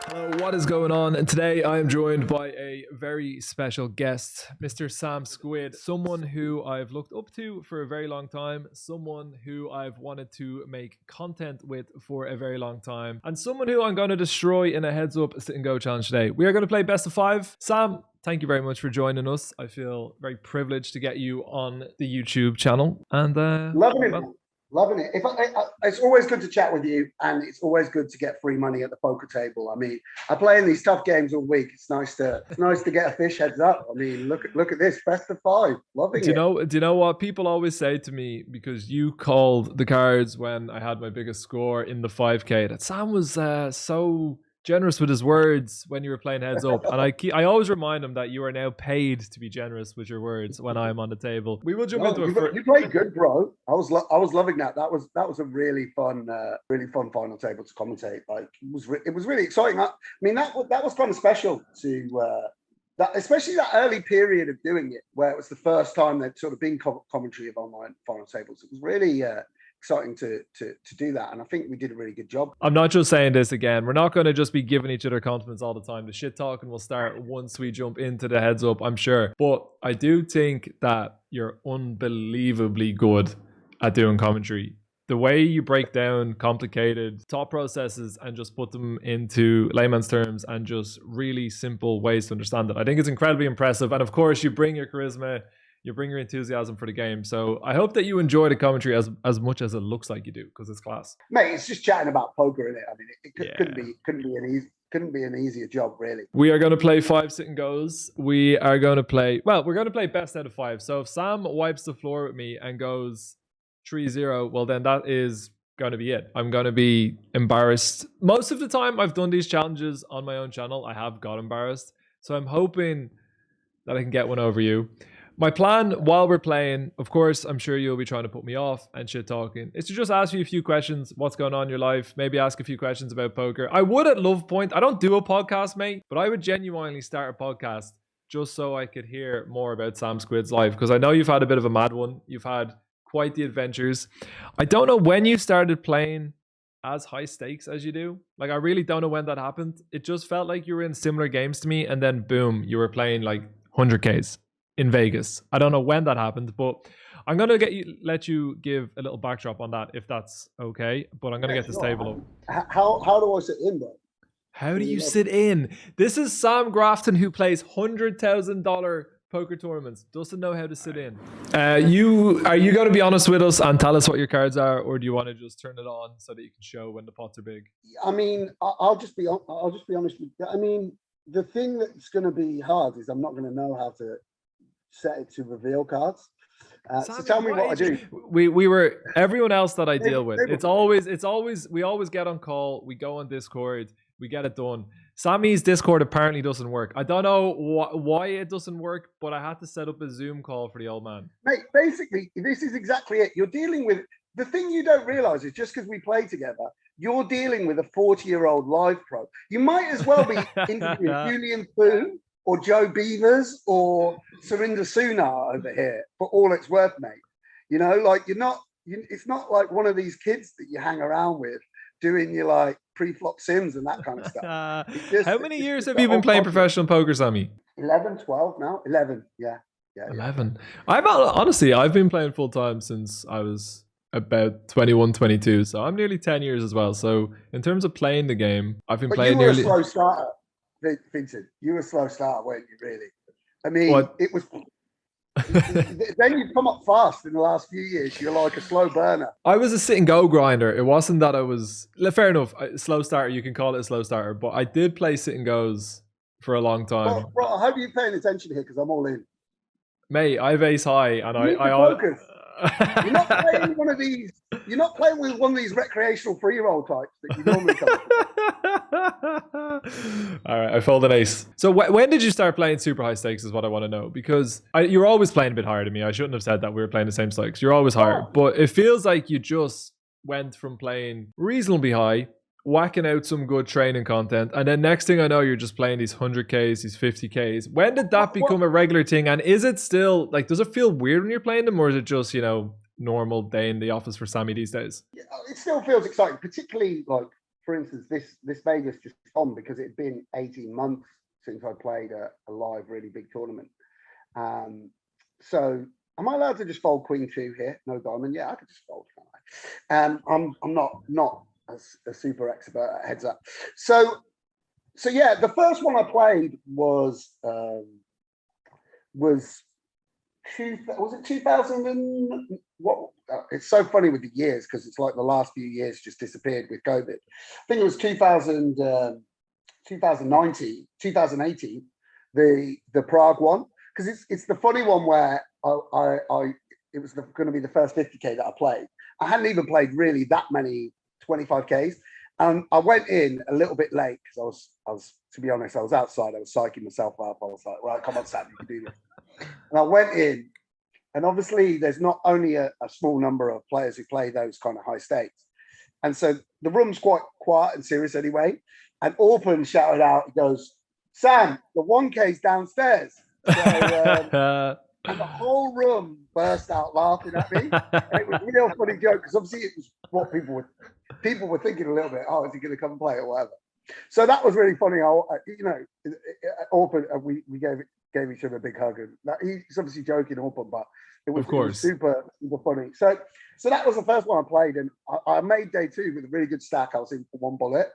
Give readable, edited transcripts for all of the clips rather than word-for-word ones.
Hello, what is going on? And today I am joined by a very special guest, Mr. Sam Squid, someone who I've looked up to for a very long time, someone who I've wanted to make content with for a very long time, and someone who I'm going to destroy in a heads up sit and go challenge today. We are going to play best of five. Sam, thank you very much for joining us. I feel very privileged to get you on the YouTube channel. And Loving it, man. Loving it. It's always good to chat with you, and it's always good to get free money at the poker table. I mean, I play in these tough games all week. It's nice to get a fish heads up. I mean, look at this, best of five. Loving it. Do you know what people always say to me, because you called the cards when I had my biggest score in the 5K, that Sam was so generous with his words when you were playing heads up, and I always remind him that you are now paid to be generous with your words when I'm on the table. We will jump into it. You played good, bro. I was loving that. That was a really fun final table to commentate. Like it was really exciting. I mean that was kind of special to that, especially that early period of doing it, where it was the first time there'd sort of been commentary of online final tables. It was really exciting to do that, and I think we did a really good job. I'm not just saying this again. We're not going to just be giving each other compliments all the time. The shit talking will start once we jump into the heads up, I'm sure. But I do think that you're unbelievably good at doing commentary. The way you break down complicated thought processes and just put them into layman's terms and just really simple ways to understand it, I think it's incredibly impressive. And of course, you bring your charisma, you bring your enthusiasm for the game. So I hope that you enjoy the commentary as much as it looks like you do, because it's class. Mate, it's just chatting about poker, isn't it? I mean, couldn't be an easier job, really. We are going to play 5 sit and goes. We're going to play best out of 5. So if Sam wipes the floor with me and goes 3-0, well, then that is going to be it. I'm going to be embarrassed. Most of the time I've done these challenges on my own channel, I have got embarrassed. So I'm hoping that I can get one over you. My plan while we're playing, of course, I'm sure you'll be trying to put me off and shit talking, is to just ask you a few questions. What's going on in your life? Maybe ask a few questions about poker. I would at Love Point. I don't do a podcast, mate, but I would genuinely start a podcast just so I could hear more about Sam Squid's life, because I know you've had a bit of a mad one. You've had quite the adventures. I don't know when you started playing as high stakes as you do. Like, I really don't know when that happened. It just felt like you were in similar games to me, and then boom, you were playing like 100Ks. In Vegas. I don't know when that happened, but I'm going to let you give a little backdrop on that if that's okay. But I'm going to get this table up. How do I sit in, bro? How do you sit in? This is Sam Grafton, who plays $100,000 poker tournaments. Doesn't know how to sit in. Are you going to be honest with us and tell us what your cards are, or do you want to just turn it on so that you can show when the pots are big? I mean, I'll just be honest with you. I mean, the thing that's going to be hard is I'm not going to know how to set it to reveal cards. So tell me what I do. We were everyone else that I deal with. It's always we always get on call. We go on Discord. We get it done. Sammy's Discord apparently doesn't work. I don't know why it doesn't work, but I had to set up a Zoom call for the old man. Mate, basically, this is exactly it. You're dealing with the thing you don't realize is just because we play together, you're dealing with a 40-year-old live pro. You might as well be interviewing Julian Poon or Joe Beavers or Surinder Sunar over here for all it's worth, mate. You know, like it's not like one of these kids that you hang around with doing your like pre-flop sims and that kind of stuff. How many years have you been playing professional poker, Sammy? 11, 12 now. 11, yeah. 11. I've been playing full time since I was about 21, 22. So I'm nearly 10 years as well. So in terms of playing the game, I've been playing nearly... You were a slow starter. Vincent, you were a slow starter, weren't you, really? I mean, It was... then you come up fast in the last few years. You're like a slow burner. I was a sit and go grinder. It wasn't that I was... Fair enough, slow starter, you can call it a slow starter, but I did play sit and goes for a long time. Bro, I hope you're paying attention here, because I'm all in. Mate, I've ace high, and focus. You're not playing one of these. You're not playing with one of these recreational free roll types that you normally come to. All right, I fold an ace. So when did you start playing super high stakes is what I want to know, because you're always playing a bit higher than me. I shouldn't have said that we were playing the same stakes. You're always higher, but it feels like you just went from playing reasonably high, whacking out some good training content, and then next thing I know, you're just playing these 100Ks, these 50Ks. When did that become a regular thing? And is it still, like, does it feel weird when you're playing them, or is it just, you know, normal day in the office for Sammy these days? Yeah, it still feels exciting, particularly like for instance, this Vegas just on because it had been 18 months since I played a live really big tournament. So am I allowed to just fold queen two here? No diamond. Yeah, I could just fold. I'm not a super expert at heads up. So yeah, the first one I played was it 2000 and what? It's so funny with the years because it's like the last few years just disappeared with COVID. I think it was 2019, 2018, the Prague one, because it's the funny one where it was going to be the first 50k that I played. I hadn't even played really that many 25ks, and I went in a little bit late because I was to be honest, I was outside. I was psyching myself up. I was like, right, come on, Sam, you can do this. And I went in, and obviously there's not only a small number of players who play those kind of high stakes, and so the room's quite quiet and serious anyway. And Orphan shouted out, he goes, Sam, the 1K's downstairs. So, and the whole room burst out laughing at me. And it was a real funny joke because obviously it was what people were thinking a little bit, oh, is he going to come and play or whatever? So that was really funny. Orphan, we gave each other a big hug. And he's obviously joking, Orphan, but it was super, super funny. So that was the first one I played, and I made day two with a really good stack. I was in for one bullet,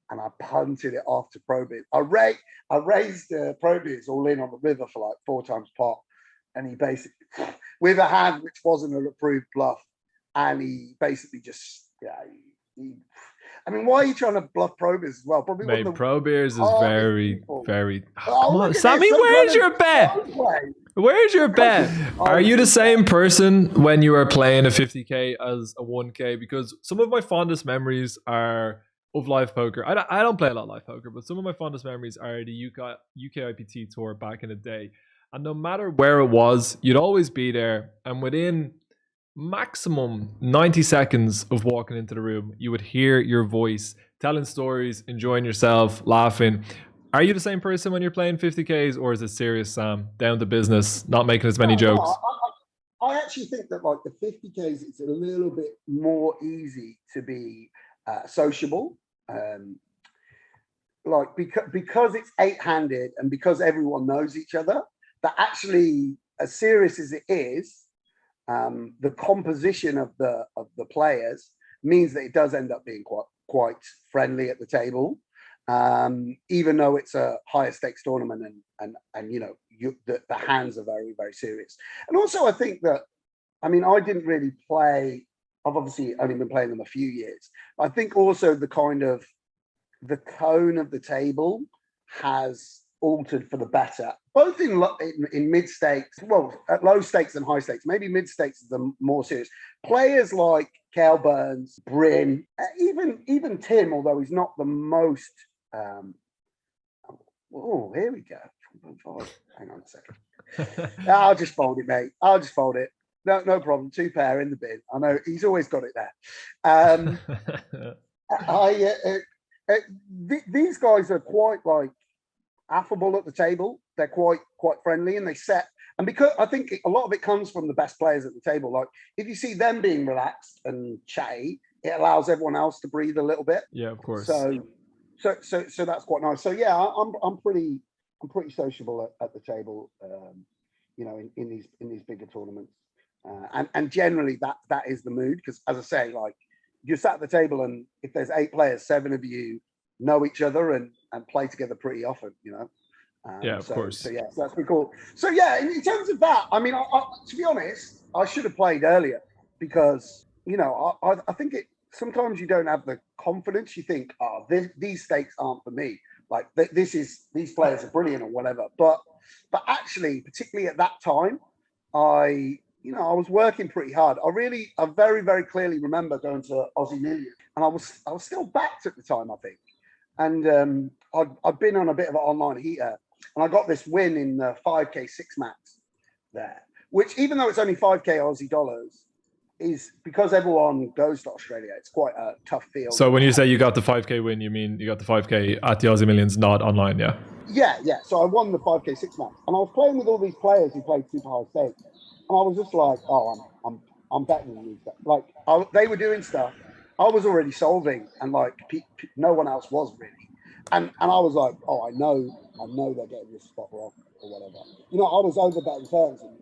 and I punted it off to Pro Biz. I raised Pro Biz all in on the river for like 4 times pot, and he basically, with a hand which wasn't an approved bluff, and he basically just, I mean, why are you trying to bluff Pro Biz as well? Probably Mate, Pro Biz is very, very. Oh, come on, Sammy, where's your bet? Where's your bet? Are you the same person when you are playing a 50k as a 1k? Because some of my fondest memories are of live poker. I don't play a lot of live poker, but some of my fondest memories are the UK IPT tour back in the day. And no matter where it was, you'd always be there. And within maximum 90 seconds of walking into the room, you would hear your voice telling stories, enjoying yourself, laughing. Are you the same person when you're playing 50Ks, or is it serious, Sam? Down to business, not making as many jokes? I actually think that like the 50Ks, it's a little bit more easy to be sociable. Like because it's 8-handed and because everyone knows each other, that actually, as serious as it is, the composition of the players means that it does end up being quite friendly at the table, even though it's a higher stakes tournament and the hands are very, very serious. And also I think that, I mean, I didn't really play, I've obviously only been playing them a few years. I think also the tone of the table has altered for the better, both in mid stakes, well, at low stakes and high stakes. Maybe mid stakes is the more serious. Players like Cal Burns, Bryn, even Tim, although he's not the most. Oh, here we go. Hang on a second. I'll just fold it, mate. I'll just fold it. No problem. 2 pair in the bin. I know he's always got it there. These guys are quite like affable at the table. They're quite friendly, and they set. And because I think a lot of it comes from the best players at the table. Like if you see them being relaxed and chatty, it allows everyone else to breathe a little bit. Yeah, of course. So that's quite nice. So yeah, I'm pretty sociable at the table. In these bigger tournaments, and generally that is the mood, because as I say, like you're sat at the table, and if there's 8 players, 7 of you know each other and play together pretty often, Yeah, of course. So yeah, so that's pretty cool. So yeah, in terms of that, I mean, I, to be honest, I should have played earlier because I think sometimes you don't have the confidence. You think, oh, these stakes aren't for me. Like these players are brilliant or whatever. But actually, particularly at that time, I was working pretty hard. I very, very clearly remember going to Aussie Million, and I was still backed at the time, I think. And I'd been on a bit of an online heater, and I got this win in the 5K 6 max there, which, even though it's only 5K Aussie dollars, is because everyone goes to Australia. It's quite a tough field. So when you say you got the 5K win, you mean you got the 5K at the Aussie Millions, not online, yeah? Yeah. So I won the 5K 6 max, and I was playing with all these players who played super high stakes, and I was just like, oh, I'm betting on these guys. Like they were doing stuff I was already solving, and like no one else was really, and I was like, oh, I know they're getting this spot wrong or whatever. You know, I was over betting turns, and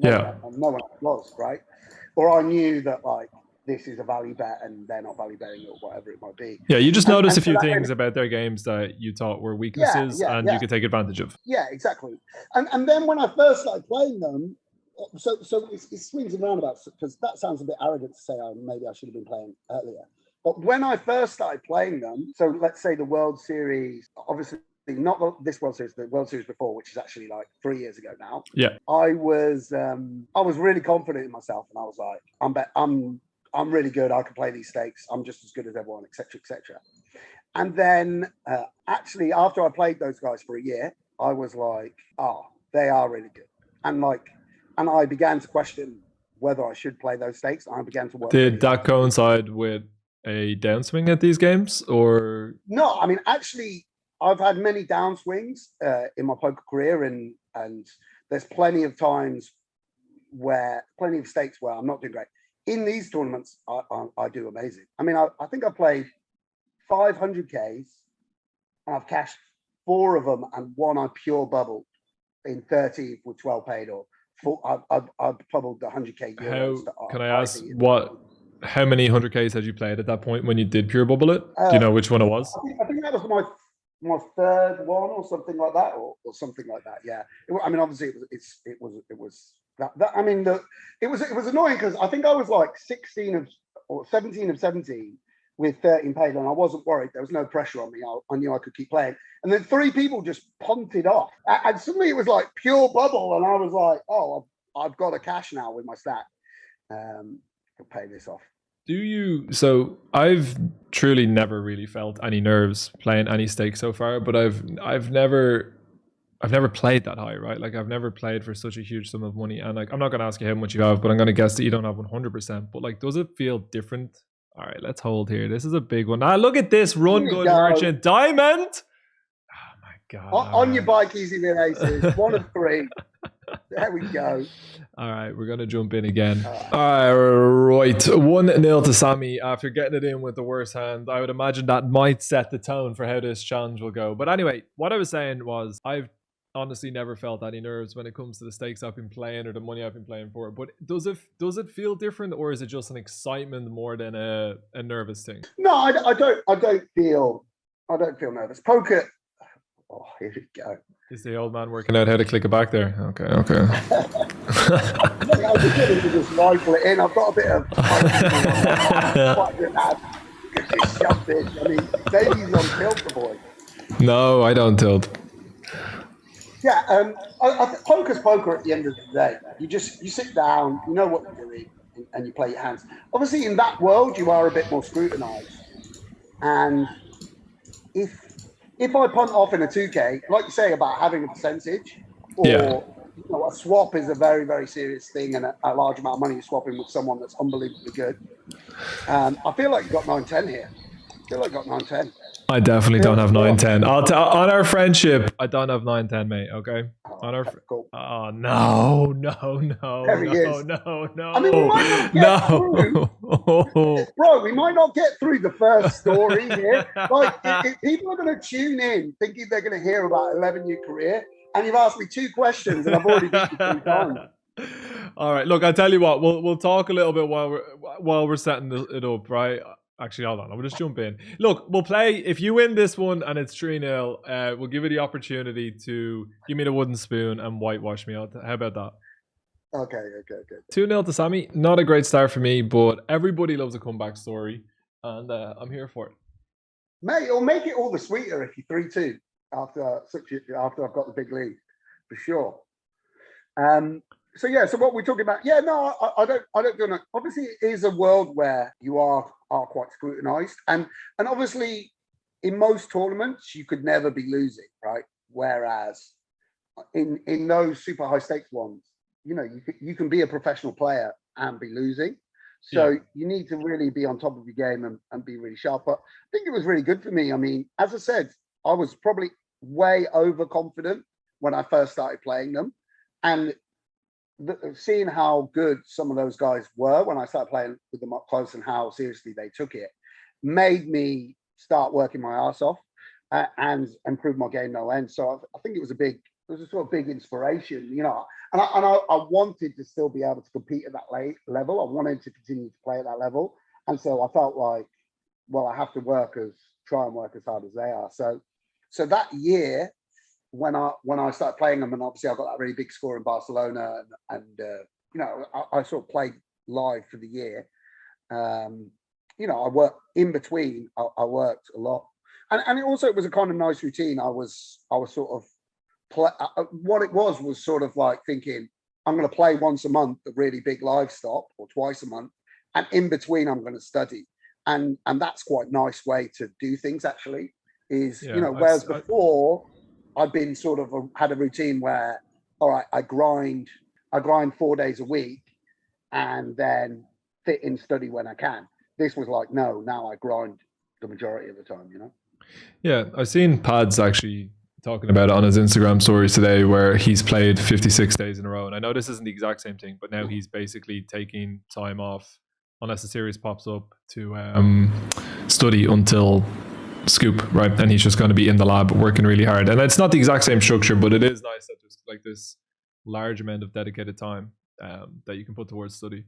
Yeah. no one else was, right? Or I knew that like this is a value bet and they're not value betting or whatever it might be. Yeah, you just noticed a So few that things about their games that you thought were yeah, weaknesses yeah, and you yeah, could take advantage of. yeah, exactly. And then when I first started playing them, so it swings and roundabouts, because that sounds a bit arrogant to say, oh, maybe I should have been playing earlier. But when I first started playing them, so let's say the World Series, obviously not this World Series, the World Series before, which is actually like 3 years ago now. Yeah. I was really confident in myself, and I was like, I'm really good. I can play these stakes. I'm just as good as everyone, etc., etc. And then actually, after I played those guys for a year, I was like, oh, they are really good. And I began to question whether I should play those stakes. I began to work. Did that coincide with a downswing at these games, or no? I mean, actually, I've had many downswings in my poker career, and there's plenty of times plenty of stakes where I'm not doing great. In these tournaments, I do amazing. I mean, I think I played 500Ks, and I've cashed 4 of them, and one I pure bubbled in 30 with 12 paid, or I've bubbled the 100K euros. Can I ask how many 100Ks had you played at that point when you did pure bubble it? Do you know which one it was? I think that was my third one or something like that, or something like that. Yeah. I mean, obviously it was that I mean, it was annoying because I think I was like 17 of 17 with 13 paid, and I wasn't worried. There was no pressure on me. I knew I could keep playing. And then 3 people just punted off, and suddenly it was like pure bubble, and I was like, oh, I've got a cash now with my stack. To pay this off. So I've truly never really felt any nerves playing any stake so far, but I've never played that high, right? Like I've never played for such a huge sum of money, and like I'm not going to ask you how much you have, but I'm going to guess that you don't have 100%. But like, does it feel different? All right, let's hold here. This is a big one. Ah, look at this run, good merchant diamond. Oh my god! On your bike, EasyWithAces, 1 of 3. There we go. All right, we're going to jump in again. All right. 1-0 to Sammy after getting it in with the worst hand. I would imagine that might set the tone for how this challenge will go. But anyway, what I was saying was I've honestly never felt any nerves when it comes to the stakes I've been playing or the money I've been playing for. But does it feel different, or is it just an excitement more than a nervous thing? No, I don't feel nervous. Poker. Oh, here we go. Is the old man working out how to click it back there? Okay. I just wanted to just rifle it in. I've got a bit of quite a bit of I mean, maybe he's on tilt, the boy. No, I don't tilt. Yeah, poker's poker at the end of the day. You sit down, you know what you're doing, and you play your hands. Obviously, in that world, you are a bit more scrutinized. And if I punt off in a 2K, like you say about having a percentage, or you know, a swap is a very, very serious thing, and a large amount of money you're swapping with someone that's unbelievably good. I feel like you got 9-10 here. I feel like I got 9-10. I definitely don't have 9-10. On our friendship, I don't have 9-10, mate. Okay. On our cool. Oh no. There he is. No. I mean, we might not get through. Bro, we might not get through the first story here. Like, if people are going to tune in thinking they're going to hear about 11-year career, and you've asked me 2 questions, and I've already beat you 3 times. All right. Look, I tell you what. We'll talk a little bit while we're setting it up, right? Actually, hold on. I'll just jump in. Look, we'll play. If you win this one and it's 3-0, we'll give you the opportunity to give me the wooden spoon and whitewash me out. How about that? Okay. 2-0 to Sammy. Not a great start for me, but everybody loves a comeback story, and I'm here for it. Mate, it'll make it all the sweeter if you 3-2 after I've got the big lead, for sure. So what we're talking about? Yeah, no, I don't feel. Obviously, it is a world where you are quite scrutinized, and obviously, in most tournaments, you could never be losing, right? Whereas in those super high stakes ones, you know, you can be a professional player and be losing. So you need to really be on top of your game and be really sharp. But I think it was really good for me. I mean, as I said, I was probably way overconfident when I first started playing them, and seeing how good some of those guys were when I started playing with them up close and how seriously they took it, made me start working my ass off and improve my game no end. So I think it was a sort of big inspiration, you know. And I wanted to still be able to compete at that level. I wanted to continue to play at that level, and so I felt like, well, I have to try and work as hard as they are. So that year, when I started playing them, and obviously I got that really big score in Barcelona, and you know, I sort of played live for the year. You know, I worked in between. I worked a lot, and it also was a kind of nice routine. I was sort of what it was sort of like thinking, I'm going to play once a month a really big live stop, or twice a month, and in between I'm going to study, and that's quite a nice way to do things actually. Is, you know, whereas before I've been sort of had a routine where, all right, I grind 4 days a week and then fit in study when I can. This was like, no, now I grind the majority of the time, you know? Yeah, I've seen Pads actually talking about it on his Instagram stories today, where he's played 56 days in a row. And I know this isn't the exact same thing, but now he's basically taking time off unless a series pops up to study until Scoop, right? And he's just going to be in the lab working really hard. And it's not the exact same structure, but it is nice that there's like this large amount of dedicated time that you can put towards study.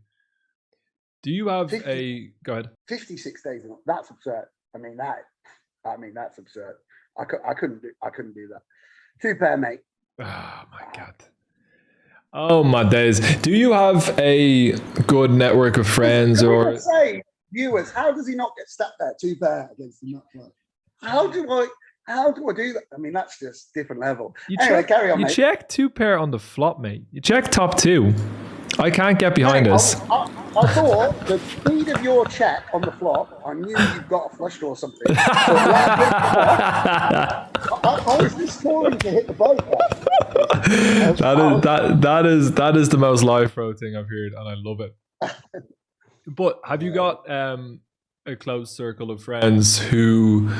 Do you have go ahead? 56 days, that's absurd. I mean, that's absurd. I couldn't do that. 2 pair, mate. Oh my God. Oh my days. Do you have a good network of friends? Or say, viewers, how does he not get stuck there 2 pair against the nut club? How do I do that? I mean, that's just different level. Carry on, mate. You check 2 pair on the flop, mate. You check top 2. I can't get behind this. I thought the speed of your check on the flop, I knew you've got a flush draw or something. I was just calling to hit the boat. That is the most live pro thing I've heard, and I love it. But have you got a close circle of friends who,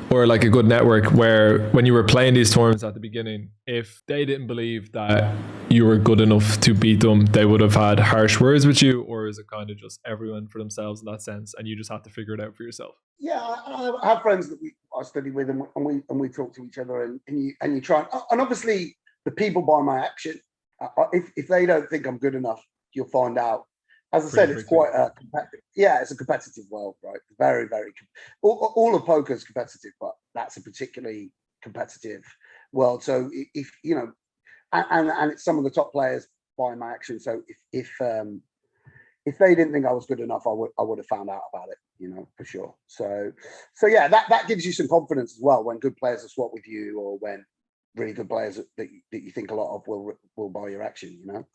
or like a good network where when you were playing these tournaments at the beginning, if they didn't believe that you were good enough to beat them, they would have had harsh words with you? Or is it kind of just everyone for themselves in that sense, and you just have to figure it out for yourself? Yeah, I have friends that I study with, and we talk to each other, and you try, and obviously the people buy my action. If they don't think I'm good enough, you'll find out. As I said, it's quite a competitive. Yeah, it's a competitive world, right? Very, very. All of poker is competitive, but that's a particularly competitive world. So if you know, and it's some of the top players buying my action. So if they didn't think I was good enough, I would have found out about it, you know, for sure. So yeah, that gives you some confidence as well when good players are swap with you, or when really good players that you think a lot of will buy your action, you know.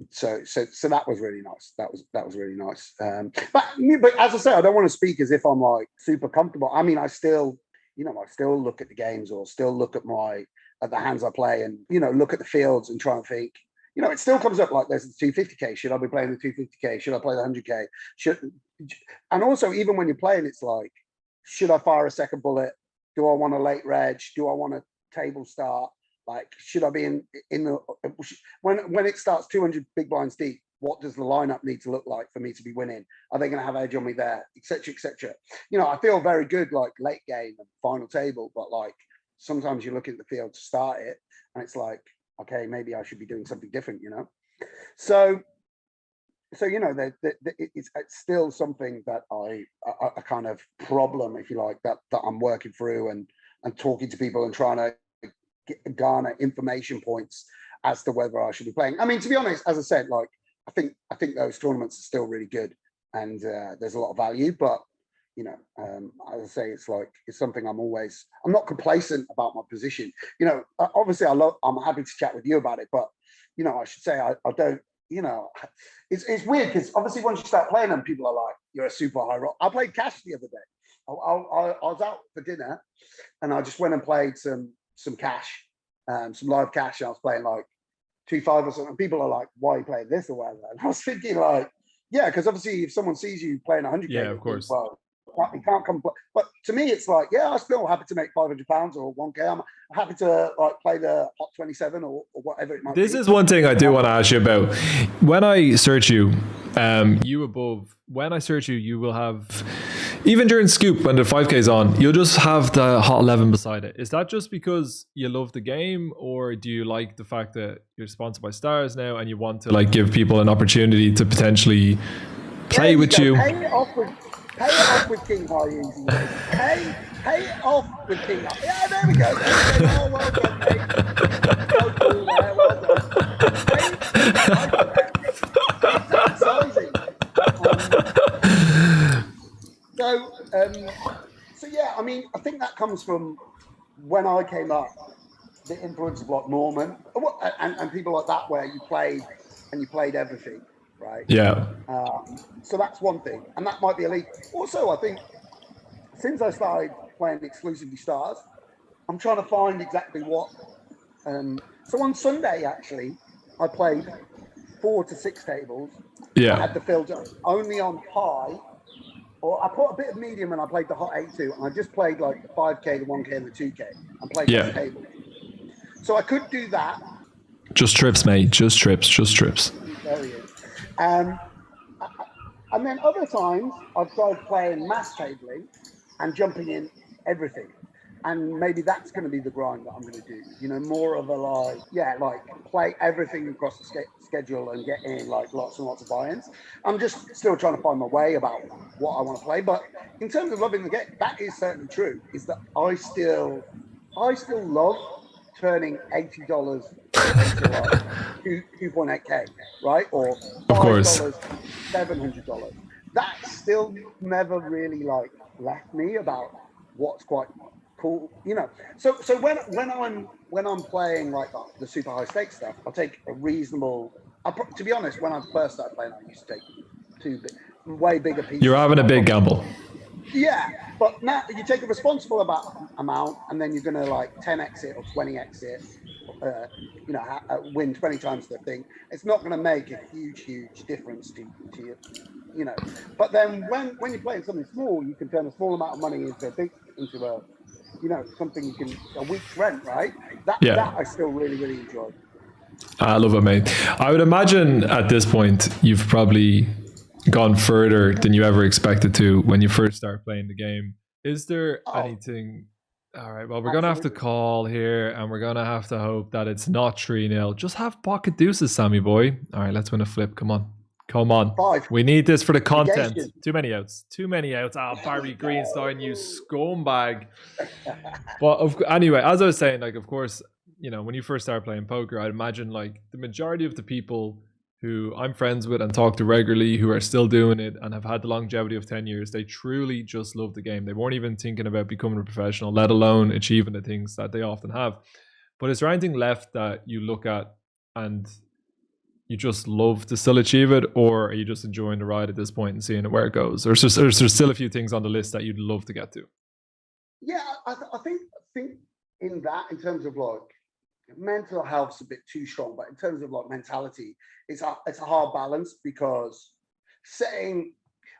So that was really nice. That was really nice. But as I say, I don't want to speak as if I'm like super comfortable. I mean, I still look at the games, or still look at the hands I play, and, you know, look at the fields and try and think, you know, it still comes up like there's the 250k. Should I be playing the 250k? Should I play the 100k? And also, even when you're playing, it's like, should I fire a second bullet? Do I want a late reg? Do I want a table start? Like, should I be in the when it starts 200 big blinds deep? What does the lineup need to look like for me to be winning? Are they going to have edge on me there, etc., etc.? You know, I feel very good like late game and final table, but like sometimes you look at the field to start it, and it's like, okay, maybe I should be doing something different, you know. So you know, it's still something that a kind of problem, if you like, that I'm working through and talking to people and trying to garner information points as to whether I should be playing. I mean, to be honest, as I said, like I think those tournaments are still really good, and there's a lot of value. But you know, as I say, it's something I'm not complacent about my position. You know, obviously I'm happy to chat with you about it, but you know, I should say I don't. You know, it's weird because obviously once you start playing them, people are like, you're a super high roll. I played cash the other day. I was out for dinner, and I just went and played some cash, some live cash. And I was playing like 2-5 or something. People are like, "Why are you playing this or whatever?" And I was thinking like, yeah, because obviously if someone sees you playing 100k, yeah, of course. Well, You can't come. But to me, it's like, yeah, I'm still happy to make £500 or 1K. I'm happy to like play the Hot 27 or whatever it might be. This is one thing I do want to ask you about. When I search you, you above, when I search you, you will have, even during Scoop, when the 5K is on, you'll just have the Hot 11 beside it. Is that just because you love the game, or do you like the fact that you're sponsored by Stars now and you want to like give people an opportunity to potentially play with you? Pay it off with King High Easy. Pay it off with King High. Yeah, there we go. Oh, well done, mate. So cool there. Well done. It's exciting. So yeah, I mean, I think that comes from when I came up, the influence of like Norman and people like that, where you played everything, right? Yeah. So that's one thing, and that might be elite. Also, I think since I started playing exclusively Stars, I'm trying to find exactly what. So on Sunday, actually, I played 4 to 6 tables. Yeah. I had the filter only on high, or I put a bit of medium and I played the Hot 8-2, and I just played like the 5K, the 1K, and the 2K, and played those tables. So I could do that. Just trips, mate. Just trips. There he is. And then other times I've tried playing mass tabling and jumping in everything. And maybe that's going to be the grind that I'm going to do. You know, more of a like play everything across the schedule and get in like lots and lots of buy-ins. I'm just still trying to find my way about what I want to play. But in terms of loving the game, that is certainly true. Is that I still love turning $80 into like 2.8K, right? Or $5, $700. That still never really like left me about what's quite cool, you know. So when I'm playing like the super high stakes stuff, I'll take a reasonable. To be honest, when I first started playing, I used to take way bigger pieces. You're having a big gamble. Yeah, but now you take a responsible amount, and then you're gonna like 10x it or 20x it, win 20 times the thing. It's not gonna make a huge difference to you, you know. But then when you're playing something small, you can turn a small amount of money into something you can, a week's rent, right? That I still really enjoy. I love it, mate. I would imagine at this point you've probably gone further than you ever expected to when you first started playing the game. Is there anything? All right, well, we're going to have to call here, and we're going to have to hope that it's not 3-0. Just have pocket deuces, Sammy boy. All right, let's win a flip. Come on. 5. We need this for the content. Too many outs. Barry Greenstein, you scumbag. But anyway, as I was saying, like, of course, you know, when you first started playing poker, I'd imagine like the majority of the people who I'm friends with and talk to regularly, who are still doing it and have had the longevity of 10 years, they truly just love the game. They weren't even thinking about becoming a professional, let alone achieving the things that they often have. But is there anything left that you look at and you just love to still achieve it, or are you just enjoying the ride at this point and seeing it where it goes? Or is there still a few things on the list that you'd love to get to? Yeah, I think in terms of like, mental health's a bit too strong, but in terms of like mentality, it's a hard balance, because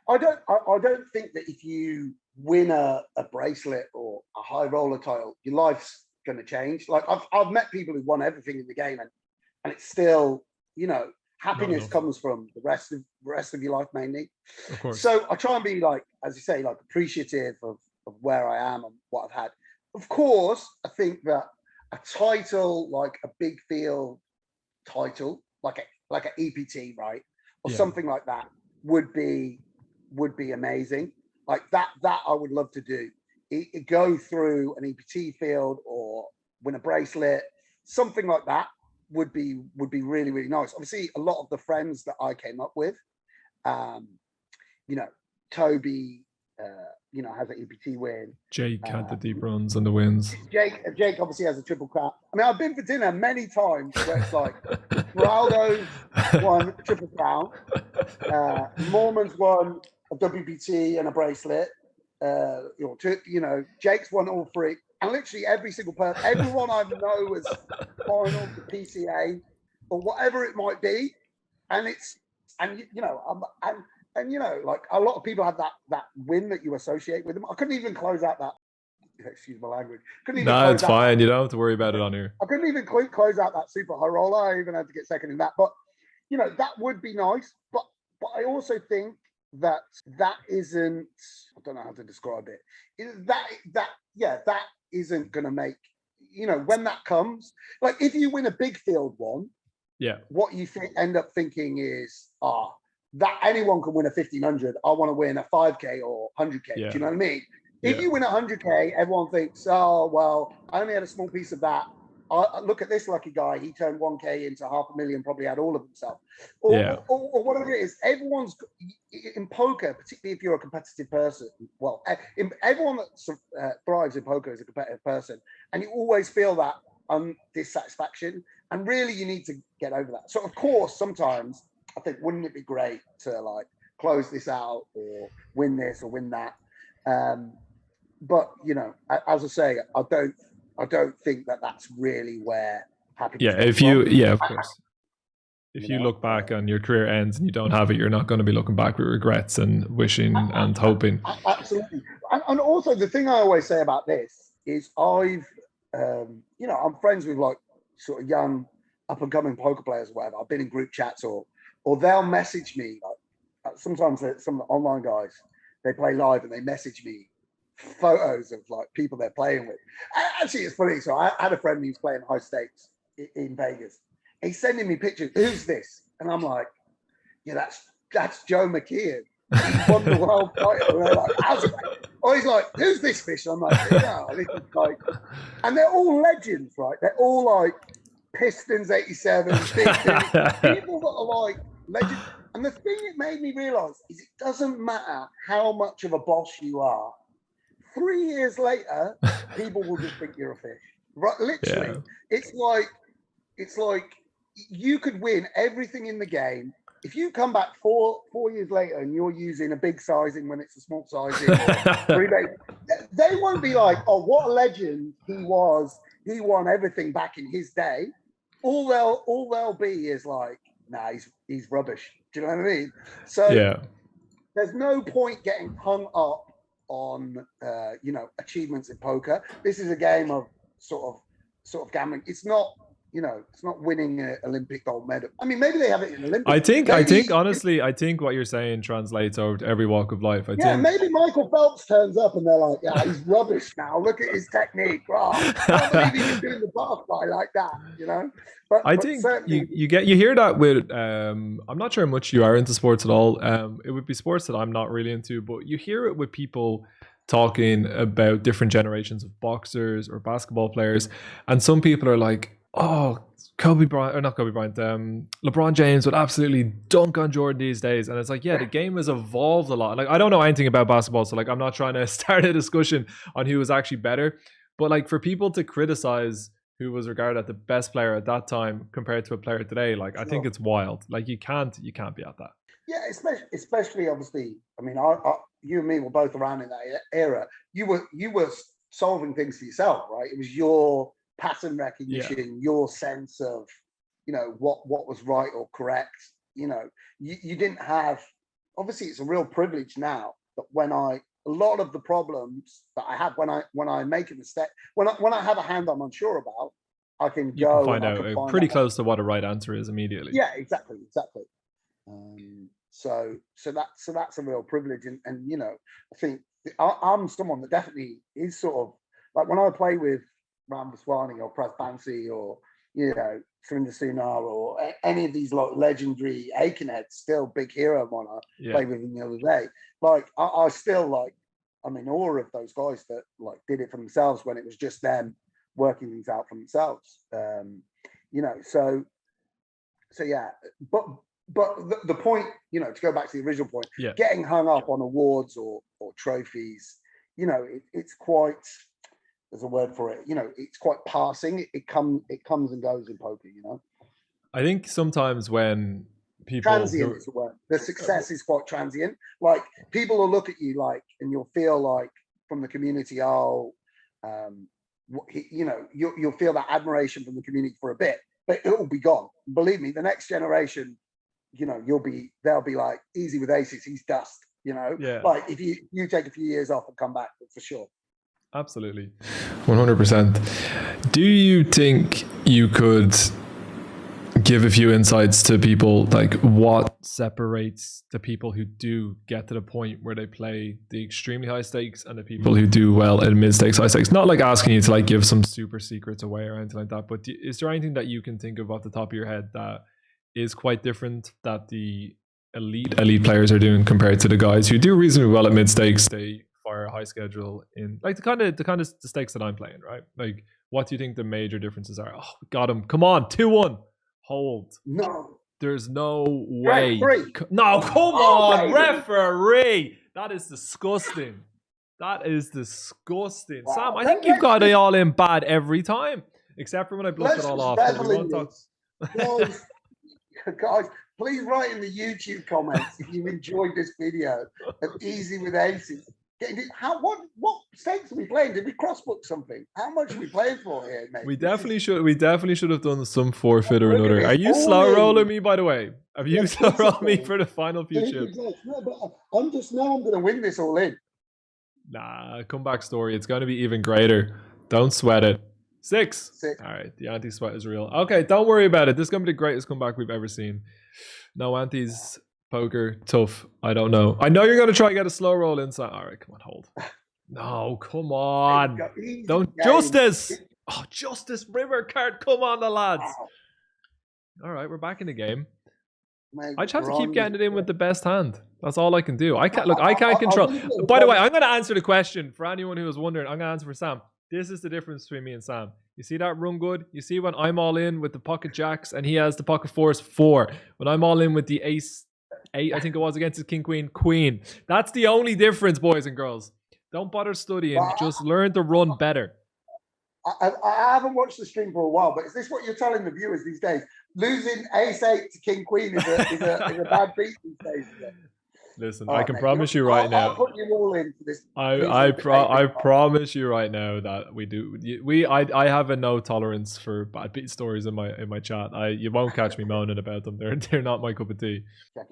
I don't think that if you win a bracelet or a high roller title, your life's going to change. Like I've met people who won everything in the game, and it's still, you know, happiness comes from the rest of your life mainly. Of course. So I try and be like, as you say, like appreciative of where I am and what I've had. Of course, I think that a title, like a big field title, like an EPT, right, or something like that, would be amazing. Like that I would love to do. Go through an EPT field or win a bracelet, something like that would be really nice. Obviously, a lot of the friends that I came up with, you know, Toby, you know, has an EPT win. Jake had the deep runs and the wins. Jake obviously has a triple crown. I mean, I've been for dinner many times where it's like Geraldo's won a triple crown, Mormon's won a WPT and a bracelet, Jake's won all 3, and literally every single person, everyone I know was final to PCA or whatever it might be, and and you know, like a lot of people have that win that you associate with them. I couldn't even close out that. Excuse my language. Couldn't even No, close it's out fine. that. You don't have to worry about it on here. I couldn't even close out that super high roller. I even had to get second in that. But you know, that would be nice. But I also think that that isn't. I don't know how to describe it. That isn't going to make. You know, when that comes, like if you win a big field one, Yeah. what you end up thinking is, that anyone can win a 1500. I want to win a 5K or 100K. Yeah. Do you know what I mean? Yeah. If you win 100K, everyone thinks, oh, well, I only had a small piece of that. Look at this lucky guy. He turned 1K into 500,000, probably had all of himself. Or whatever it is. Everyone's in poker, particularly if you're a competitive person. Well, everyone that thrives in poker is a competitive person. And you always feel that dissatisfaction. And really, you need to get over that. So, of course, sometimes I think, wouldn't it be great to like close this out or win this or win that? But you know, as I say, I don't think that that's really where happiness. Yeah, of course. If you look back and your career ends and you don't have it, you're not going to be looking back with regrets and wishing and hoping. Absolutely. And also the thing I always say about this is I'm friends with like sort of young up and coming poker players or whatever. I've been in group chats or they'll message me. Like sometimes some of the online guys, they play live and they message me photos of like people they're playing with. Actually, it's funny. So I had a friend who's playing high stakes in Vegas. He's sending me pictures. Who's this? And I'm like, yeah, that's Joe McKeon. He won the world title. And they're like, how's it? Oh, he's like, who's this fish? I'm like, yeah, this is like, and they're all legends, right? They're all like Pistons 87, people that are like legends. And the thing it made me realize is it doesn't matter how much of a boss you are. 3 years later, people will just think you're a fish. Right? Literally, it's like you could win everything in the game. If you come back 4 years later and you're using a big sizing when it's a small sizing, they won't be like, oh, what a legend he was. He won everything back in his day. All they'll be is like, nah, he's rubbish. Do you know what I mean? So there's no point getting hung up on achievements in poker. This is a game of sort of gambling. It's not winning an Olympic gold medal. I mean, maybe they have it in Olympics. I think honestly, what you're saying translates over to every walk of life. I think maybe Michael Phelps turns up and they're like, yeah, he's rubbish now. Look at his technique. Oh, I can't believe he was doing the butterfly like that, you know? But I think you hear that with I'm not sure how much you are into sports at all. It would be sports that I'm not really into, but you hear it with people talking about different generations of boxers or basketball players, and some people are like, oh, LeBron James would absolutely dunk on Jordan these days. And it's like, yeah, the game has evolved a lot. Like, I don't know anything about basketball, so like I'm not trying to start a discussion on who was actually better. But like for people to criticize who was regarded as the best player at that time compared to a player today, like I think it's wild. Like you can't be at that. Yeah, especially obviously. I mean, you and me were both around in that era. You were solving things for yourself, right? It was your pattern recognition, your sense of, what was right or correct. You didn't have. Obviously, it's a real privilege now that a lot of the problems that I have when I make a mistake, when I have a hand I'm unsure about, I can find out pretty close to what a right answer is immediately. Yeah, exactly. So that's a real privilege, and I think I'm someone that definitely is sort of like when I play with Ram Vaswani or Pras Bansi or Surinder Sunar or any of these like legendary Aikenheads, still big hero one I played with him the other day. Like I still like, I'm in awe of those guys that like did it for themselves when it was just them working things out for themselves. So yeah, but the point, to go back to the original point, getting hung up on awards or trophies, it's quite, there's a word for it, it's quite passing. It comes and goes in poker, I think sometimes when people transient is the word. The success is quite transient. Like people will look at you like, and you'll feel like from the community, you'll feel that admiration from the community for a bit, but it will be gone. Believe me, the next generation you know, they'll be like, easy with aces, he's dust, you know. Yeah. Like if you take a few years off and come back, for sure. Absolutely. 100%. Do you think you could give a few insights to people, like what separates the people who do get to the point where they play the extremely high stakes and the people who do well in mid stakes, high stakes? Not like asking you to like give some super secrets away or anything like that, but is there anything that you can think of off the top of your head that is quite different that the elite players are doing compared to the guys who do reasonably well at mid stakes? They fire a high schedule in like the kind of stakes that I'm playing, right? Like, what do you think the major differences are? Oh, we got him! Come on, 2-1. Hold. No. There's no way. Referee. No, come on, referee. That is disgusting. That is disgusting. Wow. Sam, I think you've got it all in bad every time, except for when I bluff it all off. Guys, please write in the YouTube comments if you enjoyed this video of Easy with Aces. What stakes are we playing? Did we crossbook something? How much are we playing for here, mate? We definitely should have done some forfeit or another. Are you slow rolling me, by the way? Have you slow rolled me for the final few chips? No, but I'm going to win this all in. Nah, comeback story. It's going to be even greater. Don't sweat it. 6. All right, the anti-sweat is real. Okay, don't worry about it. This is going to be the greatest comeback we've ever seen. No antis. Poker, tough. I don't know. I know you're going to try and get a slow roll inside. All right, come on, hold. No, come on. Don't. Justice. Oh, Justice River card. Come on, the lads. All right, we're back in the game. I just have to keep getting it in with the best hand. That's all I can do. I can't control. By the way, I'm going to answer the question for anyone who was wondering. I'm going to answer for Sam. This is the difference between me and Sam. You see that run good? You see when I'm all in with the pocket jacks and he has the pocket fours 4. When I'm all in with the ace 8, I think it was, against his king, queen. That's the only difference, boys and girls. Don't bother studying. Just learn to run better. I haven't watched the stream for a while, but is this what you're telling the viewers these days? Losing ace 8 to king, queen is a bad beat these days. Listen, I can promise you right now. I'll put you all in for this. I promise you right now that we do. I have a no tolerance for bad beat stories in my chat. You won't catch me moaning about them. They're not my cup of tea.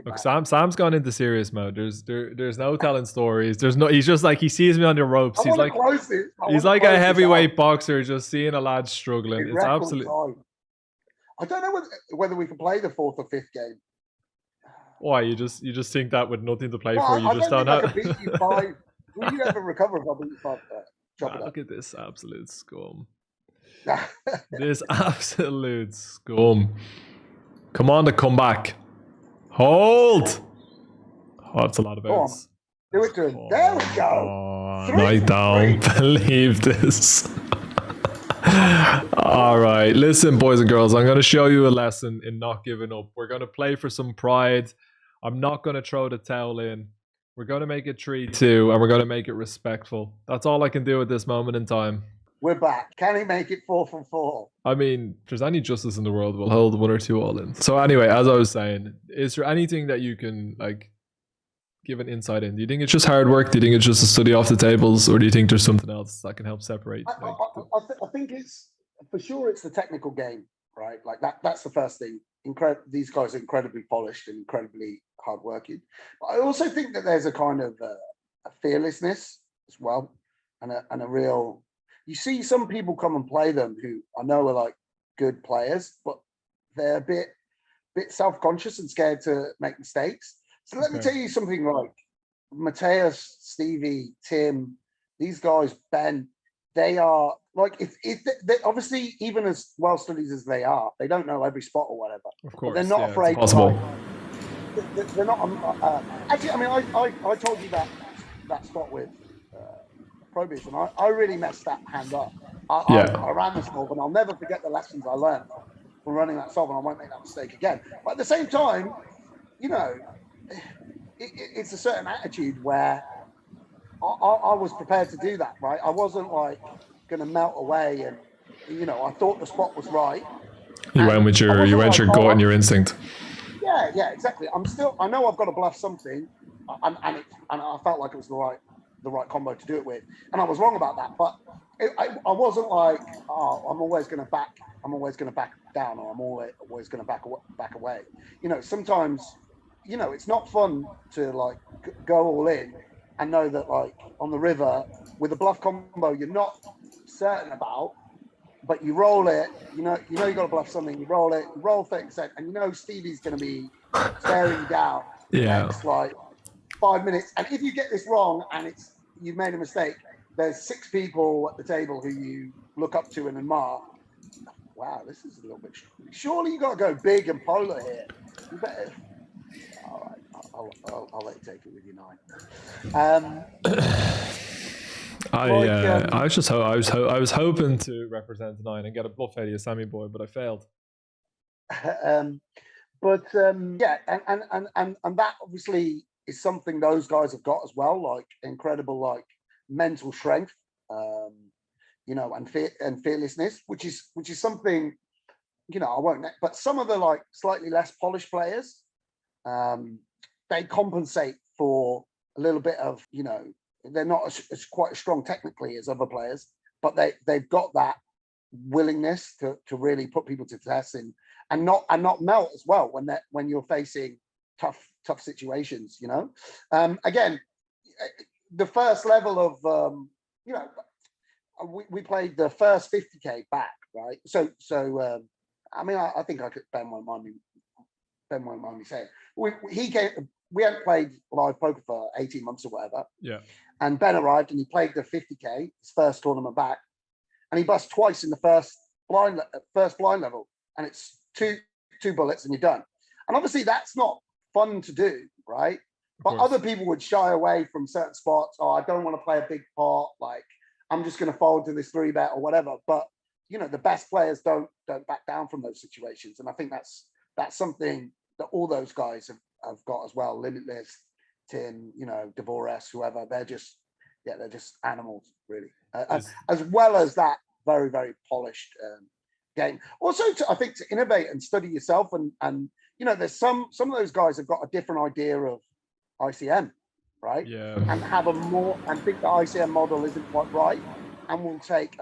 Look, Sam's gone into serious mode. There's no telling stories. He's just like, he sees me on the ropes. He's like a heavyweight boxer just seeing a lad struggling. It's absolutely. I don't know whether we can play the 4th or 5th game. Why, you just think that with nothing to play for, you just don't know? I beat you 5. Will you ever recover if I beat you 5? Look at this absolute scum. This absolute scum. Come on, the comeback. Hold. Oh, that's a lot of outs. Do it to him. There we go. I don't believe this. All right, listen, boys and girls, I'm going to show you a lesson in not giving up. We're going to play for some pride. I'm not going to throw the towel in. We're going to make it 3-2, and we're going to make it respectful. That's all I can do at this moment in time. We're back. Can he make it 4 from 4? I mean, if there's any justice in the world, we'll hold 1 or 2 all in. So anyway, as I was saying, is there anything that you can like give an insight in? Do you think it's just hard work? Do you think it's just a study off the tables? Or do you think there's something else that can help separate? I think it's, for sure, it's the technical game, right? Like that's the first thing. These guys are incredibly polished and incredibly hardworking. But I also think that there's a kind of a fearlessness as well, and a real. You see some people come and play them who I know are like good players, but they're a bit self-conscious and scared to make mistakes. So let me tell you something like Mateus, Stevie, Tim, these guys, Ben, they are like, if they obviously, even as well studied as they are, they don't know every spot or whatever. Of course, they're not afraid. Possible. They're not. Actually, I mean, I told you that spot with Prohibition. I really messed that hand up. I ran the solve, and I'll never forget the lessons I learned from running that solve, and I won't make that mistake again. But at the same time, you know, it's a certain attitude where I was prepared to do that, right? I wasn't like going to melt away, and you know, I thought the spot was right. You went with your gut and your instinct. Yeah, exactly. I know I've got to bluff something, and I felt like it was the right combo to do it with, and I was wrong about that. But I wasn't like, oh, I'm always going to back down, or I'm always going to back away. You know, sometimes, you know, it's not fun to like go all in and know that like on the river with a bluff combo you're not certain about, but you roll it. You know you got to bluff something. You roll it, you roll 30%, and you know Stevie's going to be staring you down the next like 5 minutes. And if you get this wrong and you've made a mistake, there's 6 people at the table who you look up to and admire. Wow, this is a little bit. Surely you got to go big and polar here. You better. All right, I'll let you take it with your 9. I was hoping to represent 9 and get a bluff out of Sammy boy, but I failed. Yeah, and that obviously is something those guys have got as well, like incredible like mental strength, you know, and fearlessness, which is something, you know, I won't. But some of the like slightly less polished players, they compensate for a little bit of, you know, they're not as quite as strong technically as other players, but they've got that willingness to really put people to test and not melt as well when you're facing tough situations, you know. Again, the first level of you know, we played the first 50k back, right? So I mean, I think Ben won't mind me saying we hadn't played live poker for 18 months or whatever. Yeah. And Ben arrived and he played the 50k, his first tournament back, and he bust twice in the first blind level, and it's two bullets and you're done. And obviously that's not fun to do, right? But other people would shy away from certain spots. Oh, I don't want to play a big pot. Like, I'm just going to fold to this 3-bet or whatever. But you know, the best players don't back down from those situations, and I think that's something that all those guys have got as well. Limitless, Tim, you know, Dvorak, whoever. They're just animals, really. As well as that very, very polished game. Also, I think to innovate and study yourself, and you know, there's some of those guys have got a different idea of ICM, right? Yeah. And have a more, and think the ICM model isn't quite right, and will take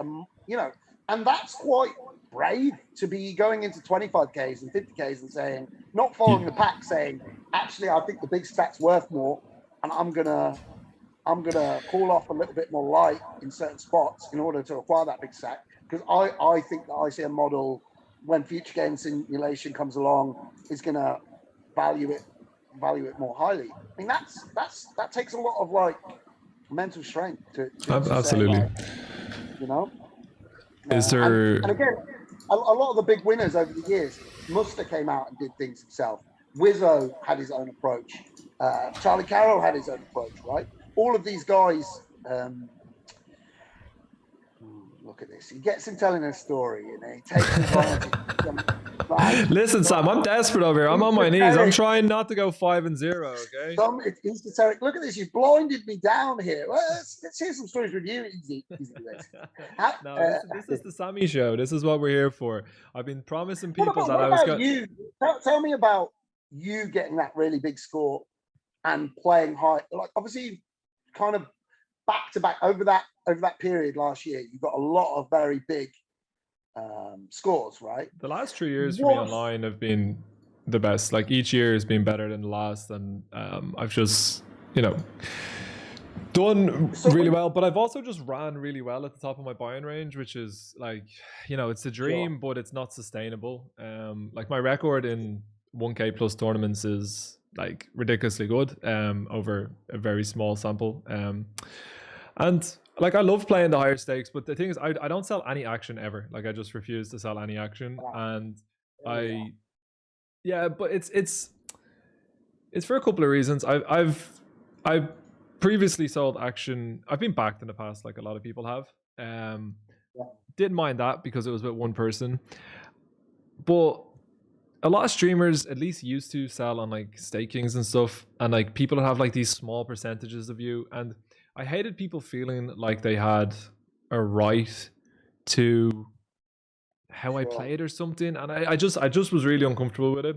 you know, and that's quite brave to be going into 25Ks and 50Ks and saying, not following the pack, saying, actually, I think the big stack's worth more, and I'm gonna call off a little bit more light in certain spots in order to acquire that big stack, because I think the ICM model, when future game simulation comes along, is gonna value it more highly. I mean, that takes a lot of like mental strength to absolutely say, like, you know. Is there and again, a lot of the big winners over the years, Muster came out and did things himself. Wizzo had his own approach. Charlie Carroll had his own approach, right? All of these guys. Look at this. He gets him telling a story, and he takes advantage. Listen, Sam, I'm desperate over here. I'm on my knees. I'm trying not to go 5-0. Okay. It's esoteric. Look at this. You've blinded me down here. Well, let's hear some stories with you, Easy. No, this is the Sammy show. This is what we're here for. I've been promising people what that I was going. You tell me about you getting that really big score and playing high. Like, obviously, kind of back to back over that period last year, you got a lot of very big scores, right? The last 3 years for me online have been the best. Like, each year has been better than the last, and I've just, you know, done really well. But I've also just ran really well at the top of my buy-in range, which is like, you know, it's a dream, but it's not sustainable. Like, my record in 1K plus tournaments is like ridiculously good over a very small sample. And like, I love playing the higher stakes, but the thing is, I don't sell any action ever. Like, I just refuse to sell any action. And but it's for a couple of reasons. I've previously sold action. I've been backed in the past, like a lot of people have. Didn't mind that because it was with one person. But a lot of streamers at least used to sell on like stakings and stuff, and like people that have like these small percentages of you, and I hated people feeling like they had a right to how I played or something, and I just was really uncomfortable with it.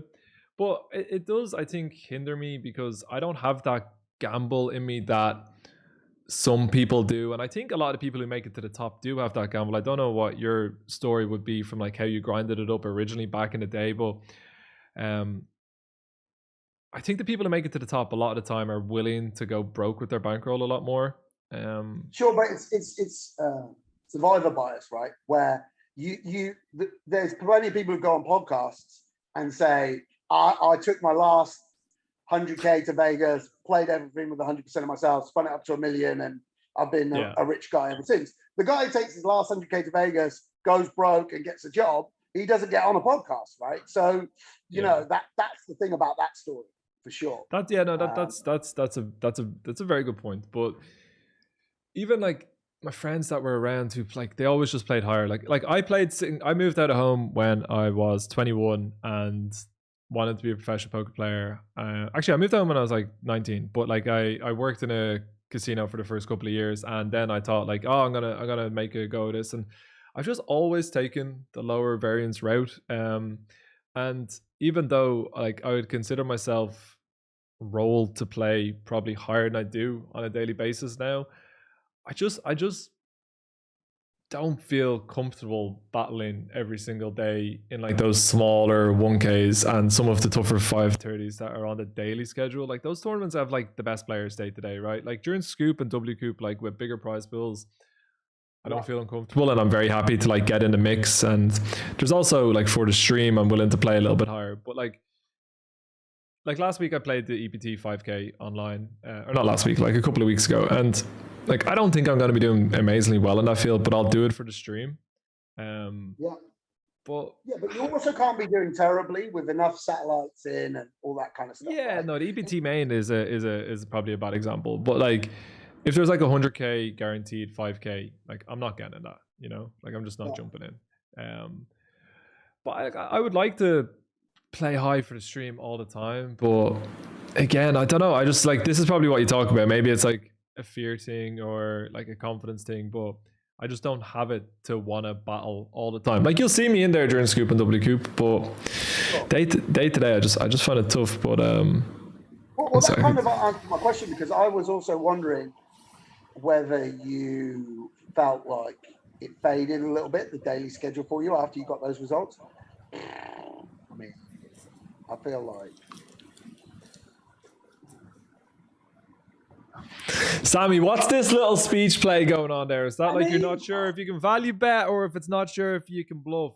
But it does, I think, hinder me because I don't have that gamble in me that some people do, and I think a lot of people who make it to the top do have that gamble. I don't know what your story would be from like how you grinded it up originally back in the day, but I think the people who make it to the top a lot of the time are willing to go broke with their bankroll a lot more. Sure, but it's survivor bias, right? Where there's plenty of people who go on podcasts and say, I took my last 100K to Vegas, played everything with 100% of myself, spun it up to $1 million, and I've been a rich guy ever since. The guy who takes his last 100K to Vegas, goes broke, and gets a job, he doesn't get on a podcast, right? So, you know, that's the thing about that story for sure. That's a very good point. But even like my friends that were around who like they always just played higher. Like I moved out of home when I was 21 and wanted to be a professional poker player. Actually, I moved home when I was like 19, but like I worked in a casino for the first couple of years, and then I thought like, oh, I'm gonna make a go of this, and I've just always taken the lower variance route. And even though like I would consider myself rolled to play probably higher than I do on a daily basis now, I just don't feel comfortable battling every single day in like those smaller 1Ks and some of the tougher 530s that are on the daily schedule. Like those tournaments have like the best players day to day, right? Like during Scoop and W Coop, like with bigger prize pools, I don't feel uncomfortable, and I'm very happy to like get in the mix. And there's also like for the stream, I'm willing to play a little bit higher. But like last week I played the EPT 5K online, or not last week, like a couple of weeks ago, and like I don't think I'm going to be doing amazingly well in that field, but I'll do it for the stream. But you also can't be doing terribly with enough satellites in and all that kind of stuff. Yeah, right? no, the EPT main is probably a bad example, but like if there's like 100K guaranteed 5K, like I'm not getting that, you know, like I'm just not jumping in. But I would like to play high for the stream all the time, but again, I don't know. I just like this is probably what you talk about. Maybe it's like a fear thing or like a confidence thing, but I just don't have it to want to battle all the time. Like you'll see me in there during Scoop and W Coop, but day to day, I just find it tough. But well, that kind of answered my question, because I was also wondering whether you felt like it faded a little bit, the daily schedule for you after you got those results. I mean, I feel like Sammy, what's this little speech play going on there? Is that you're not sure if you can value bet, or if it's not sure if you can bluff?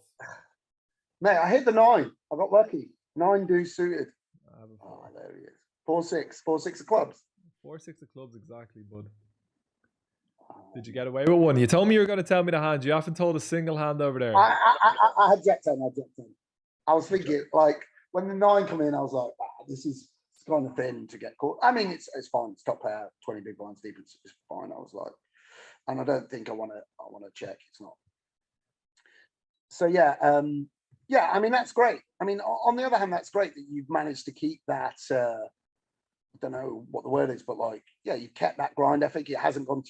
Mate, I hit the 9. I got lucky. 9 deuce suited. Oh, there he is. 4-6. 4-6 of clubs. 4-6 of clubs, exactly, bud. Did you get away with one? You told me you were going to tell me the hand. You haven't told a single hand over there. I had Jack 10. I was thinking, like, when the 9 come in, I was like, this is kind of thin to get caught. I mean, it's fine. It's top pair, 20 big blinds deep. It's fine. I was like, and I don't think I want to check. It's not. So yeah. I mean, that's great. I mean, on the other hand, that's great that you've managed to keep that. I don't know what the word is, but like, yeah, you've kept that grind ethic. It hasn't gone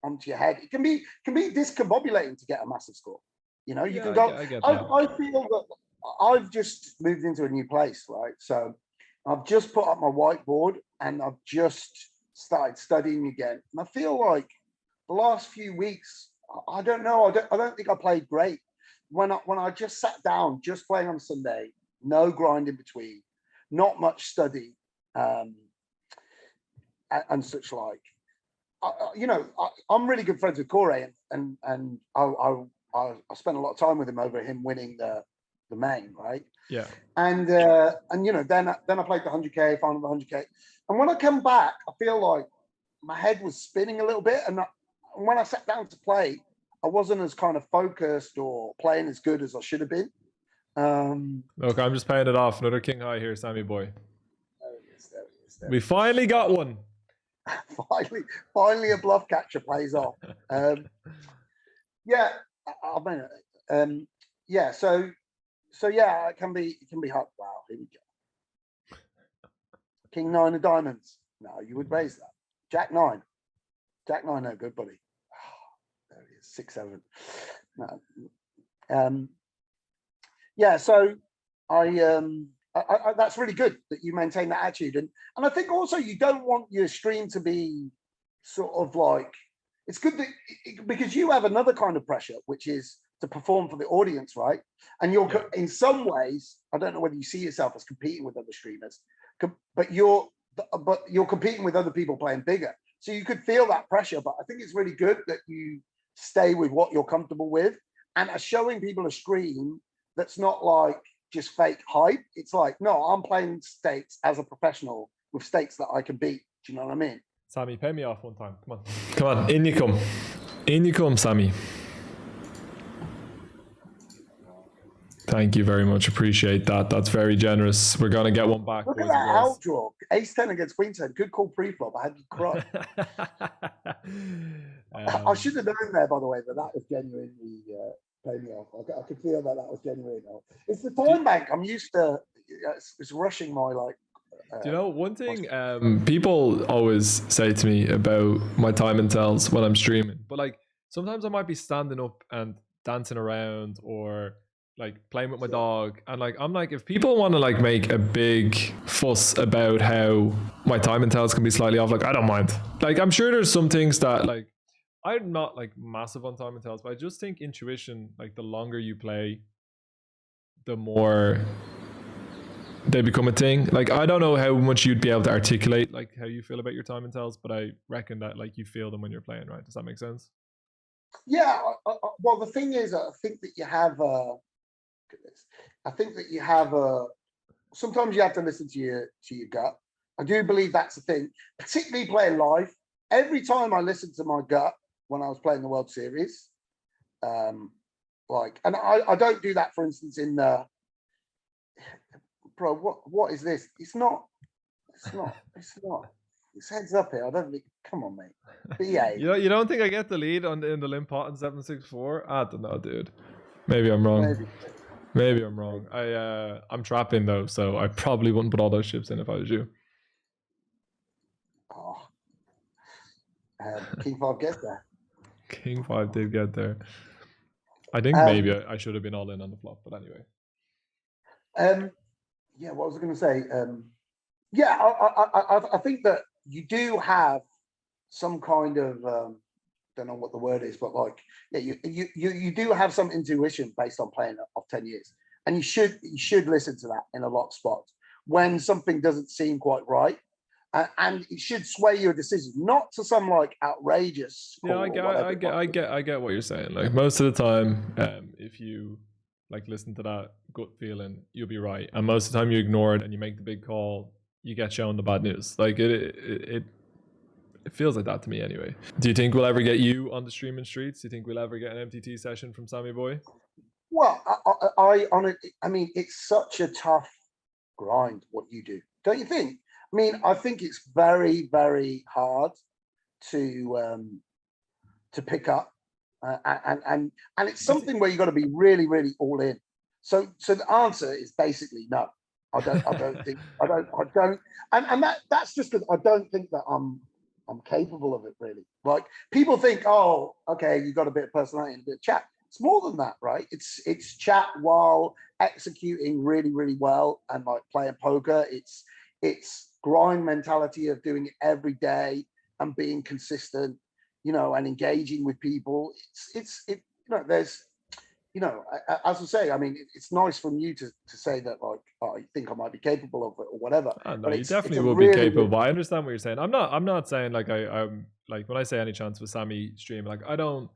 onto your head. It can be discombobulating to get a massive score. You know, you can go. I feel that I've just moved into a new place, right? So I've just put up my whiteboard and I've just started studying again. And I feel like the last few weeks, I don't know. I don't think I played great. When I just sat down, just playing on Sunday, no grind in between, not much study, and such like. You know, I'm really good friends with Corey, and I spent a lot of time with him over him winning the main, right? Yeah. And you know, then I played the 100K, final the 100K, and when I come back, I feel like my head was spinning a little bit, and when I sat down to play, I wasn't as kind of focused or playing as good as I should have been. Look, I'm just paying it off. Another king high here, Sammy boy. There he is. We finally got one. finally a bluff catcher plays off. Yeah, I mean, yeah. So yeah, it can be hot. Wow, here we go. King 9 of diamonds. No, you would raise that. Jack 9. No good, buddy. There he is. 6-7. No. Yeah. So I that's really good that you maintain that attitude, and I think also you don't want your stream to be sort of like, it's good that because you have another kind of pressure, which is to perform for the audience, right? And you're in some ways, I don't know whether you see yourself as competing with other streamers, but you're competing with other people playing bigger. So you could feel that pressure, but I think it's really good that you stay with what you're comfortable with and are showing people a stream that's not like just fake hype. It's like, no, I'm playing stakes as a professional with stakes that I can beat. Do you know what I mean? Sammy, pay me off one time. Come on. Come on. In you come. In you come, Sammy. Thank you very much. Appreciate that. That's very generous. We're going to get one back. Look at that out draw. Ace 10 against Queen 10. Good call pre-flop. I had to cry. I should have known there, by the way, that was genuinely paying me off. I could feel that was genuine. It's the time bank. I'm used to. It's rushing my like. Do you know one thing? People always say to me about my time and tells when I'm streaming, but like sometimes I might be standing up and dancing around or like playing with my dog, and like I'm like, if people want to like make a big fuss about how my time and tells can be slightly off, like I don't mind. Like I'm sure there's some things that like I'm not like massive on time and tells, but I just think intuition, like the longer you play, the more they become a thing. Like I don't know how much you'd be able to articulate like how you feel about your time and tells, but I reckon that like you feel them when you're playing, right? Does that make sense? Yeah. Well, the thing is, I think that you have sometimes you have to listen to your gut. I do believe that's the thing, particularly playing live. Every time I listened to my gut when I was playing the World Series, and I don't do that, for instance, in the bro, what is this? It's not. It's heads up here. I don't think. Come on, mate. BA. You don't think I get the lead in the limp pot in 7-6-4? I don't know, dude. Maybe I'm wrong. Maybe I'm wrong. I'm trapping though, so I probably wouldn't put all those chips in if I was you. Oh. King 5 gets there. King 5 did get there. I think maybe I should have been all in on the flop, but anyway. Yeah, what was I going to say? I think that you do have some kind of don't know what the word is, but like you do have some intuition based on playing of 10 years, and you should listen to that in a lot of spots when something doesn't seem quite right, and it should sway your decision, not to some like outrageous. Yeah, I get what you're saying. Like most of the time, if you like listen to that gut feeling, you'll be right, and most of the time you ignore it and you make the big call, you get shown the bad news. Like it feels like that to me anyway. Do you think we'll ever get you on the streaming streets? Do you think we'll ever get an MTT session from Sammy Boy? Well, I mean, it's such a tough grind what you do, don't you think? I mean, I think it's very, very hard to pick up, and it's something where you got to be really, really all in. So the answer is basically no. I don't think, and that's just because I don't think that I'm capable of it really. Like people think, oh, okay, you got a bit of personality and a bit of chat. It's more than that, right? It's chat while executing really, really well and like playing poker. It's grind mentality of doing it every day and being consistent, you know, and engaging with people. It's you know, there's, you know, as I say, I mean, it's nice from you to say that, like, oh, I think I might be capable of it or whatever. No, you definitely will be capable. I understand what you're saying. I'm not saying like I'm like when I say any chance with Sammy stream, like I don't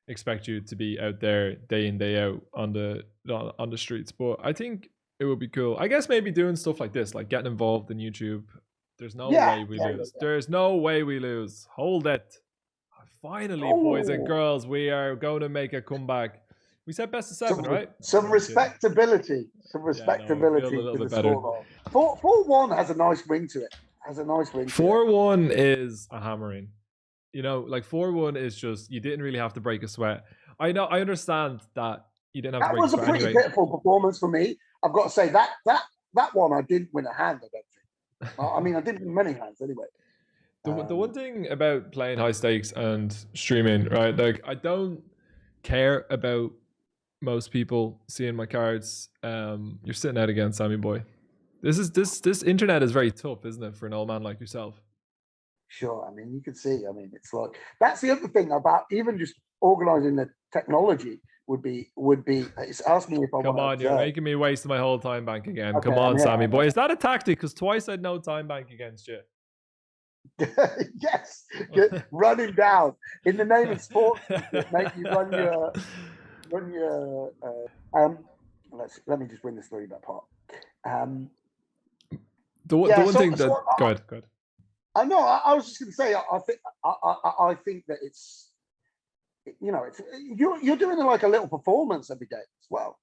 expect you to be out there day in day out on the streets, but I think it would be cool. I guess maybe doing stuff like this, like getting involved in YouTube. There's no way we lose. There's no way we lose. Hold it. Finally, boys and girls, we are going to make a comeback. We said best of 7, right? Some respectability. Some respectability. Yeah, no, a little bit better. 4-1 has a nice ring to it. 4-1 is a hammering. You know, like 4-1 is just, you didn't really have to break a sweat. I know, I understand that you didn't have to break a sweat. That was a pretty pitiful performance for me. I've got to say that one I didn't win a hand, I don't think. I mean, I didn't win many hands anyway. The one thing about playing high stakes and streaming, right? Like I don't care about most people seeing my cards. You're sitting out again, Sammy Boy. This internet is very tough, isn't it, for an old man like yourself? Sure. I mean, you can see. I mean, it's like that's the other thing about even just organizing the technology would be. It's asking me if I Come want to on, you're observe. making me waste my whole time bank again. Okay, Come I'm on, here. Sammy boy. Is that a tactic? Because twice I'd no time bank against you. Yes, running down in the name of sports, mate. You run your. Let me just win this three bet pot. The Yeah. one thing that good. I know. I was just going to say. I think that it's it's you're doing like a little performance every day as well.